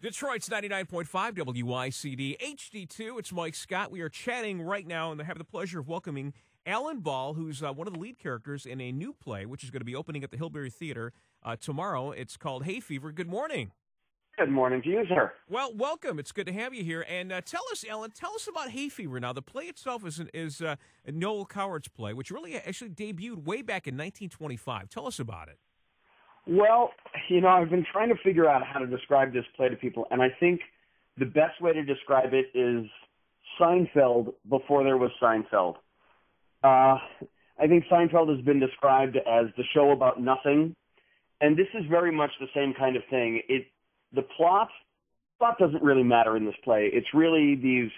Detroit's 99.5 WYCD HD2. It's Mike Scott. We are chatting right now and have the pleasure of welcoming Alan Ball, who's one of the lead characters in a new play, which is going to be opening at the Hilberry Theatre tomorrow. It's called Hay Fever. Good morning. Good morning to you, sir. Well, welcome. It's good to have you here. And tell us, Alan, tell us about Hay Fever. Now, the play itself is Noel Coward's play, which really actually debuted way back in 1925. Tell us about it. Well, I've been trying to figure out how to describe this play to people, and I think the best way to describe it is Seinfeld before there was Seinfeld. I think Seinfeld has been described as the show about nothing, and this is very much the same kind of thing. The plot doesn't really matter in this play. It's really these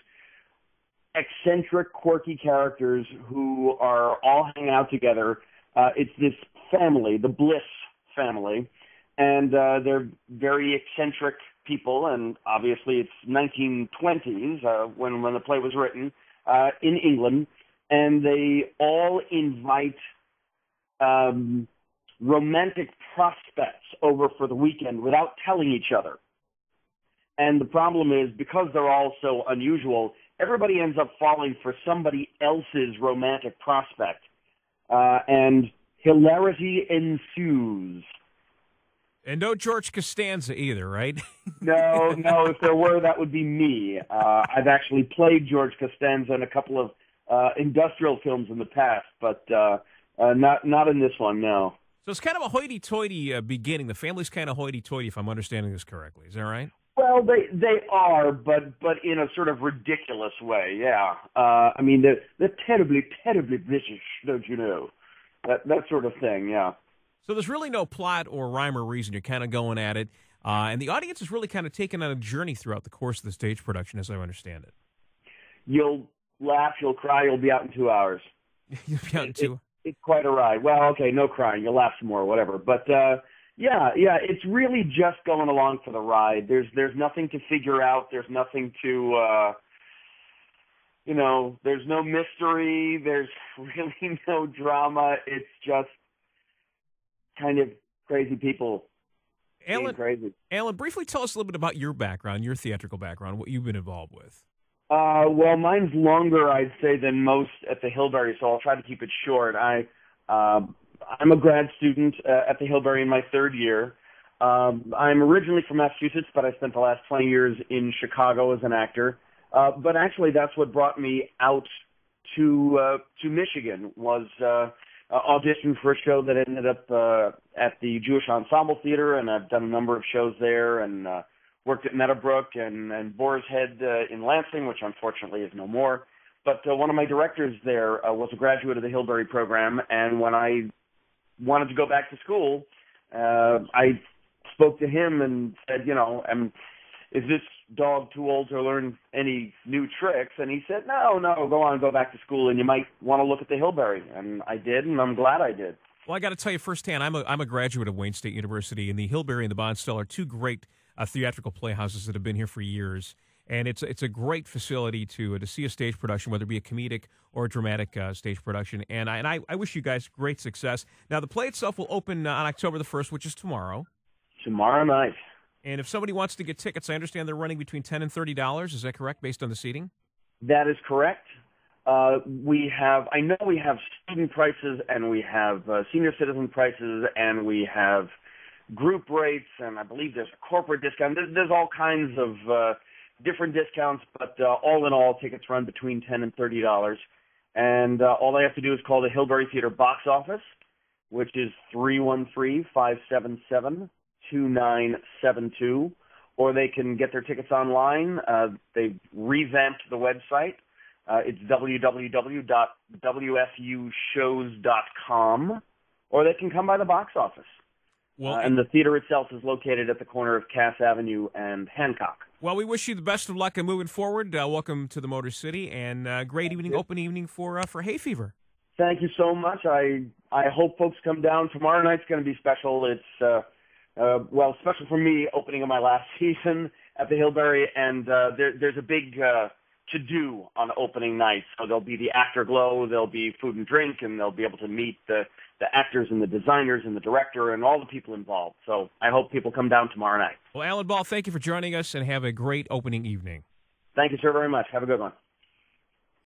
eccentric, quirky characters who are all hanging out together. It's this family, the Bliss family, and they're very eccentric people, and obviously it's 1920s when the play was written in England, and they all invite romantic prospects over for the weekend without telling each other. And the problem is, because they're all so unusual, everybody ends up falling for somebody else's romantic prospect, and hilarity ensues. And no George Costanza either, right? No, if there were, that would be me. I've actually played George Costanza in a couple of industrial films in the past, but not in this one, no. So it's kind of a hoity-toity beginning. The family's kind of hoity-toity, if I'm understanding this correctly. Is that right? Well, they are, but in a sort of ridiculous way, yeah. I mean, they're terribly, terribly British, don't you know? That sort of thing, yeah. So there's really no plot or rhyme or reason. You're kind of going at it. And the audience is really kind of taken on a journey throughout the course of the stage production, as I understand it. You'll laugh, you'll cry, you'll be out in 2 hours. You'll be out in 2 hours. It's quite a ride. Well, okay, no crying. You'll laugh some more, whatever. But, yeah, it's really just going along for the ride. There's nothing to figure out. There's nothing to, there's no mystery. There's really no drama. It's just kind of crazy people being crazy. Alan, briefly tell us a little bit about your background, your theatrical background, what you've been involved with. Well, mine's longer, I'd say, than most at the Hilberry, so I'll try to keep it short. I'm a grad student at the Hilberry in my third year. I'm originally from Massachusetts, but I spent the last 20 years in Chicago as an actor. But actually, that's what brought me out to Michigan, was auditioned for a show that ended up at the Jewish Ensemble Theater, and I've done a number of shows there, and worked at Meadowbrook and Boar's Head in Lansing, which unfortunately is no more. But one of my directors there was a graduate of the Hilberry program, and when I wanted to go back to school, I spoke to him and said, is this dog too old to learn any new tricks? And he said, no, go back to school, and you might want to look at the Hilberry. And I did, and I'm glad I did. Well, I got to tell you firsthand, I'm a graduate of Wayne State University, and the Hilberry and the Bonstell are two great theatrical playhouses that have been here for years. And it's a great facility to see a stage production, whether it be a comedic or a dramatic stage production. And I wish you guys great success. Now, the play itself will open on October the 1st, which is tomorrow. Tomorrow night. And if somebody wants to get tickets, I understand they're running between $10 and $30. Is that correct, based on the seating? That is correct. I know we have student prices, and we have senior citizen prices, and we have group rates, and I believe there's a corporate discount. There's all kinds of different discounts, but all in all, tickets run between $10 and $30. And all they have to do is call the Hilberry Theatre box office, which is 313-577-2972, or they can get their tickets online. They've revamped the website. It's www.wfushows.com, or they can come by the box office. Well, and the theater itself is located at the corner of Cass Avenue and Hancock. Well, we wish you the best of luck in moving forward. Welcome to the Motor City, and great evening, open evening for Hay Fever. Thank you so much. I hope folks come down. Tomorrow night's going to be special. It's special for me, opening of my last season at the Hilberry, and there's a big to do on opening night. So there'll be the afterglow, there'll be food and drink, and they'll be able to meet the actors and the designers and the director and all the people involved. So I hope people come down tomorrow night. Well, Alan Ball, thank you for joining us, and have a great opening evening. Thank you, sir, very much. Have a good one.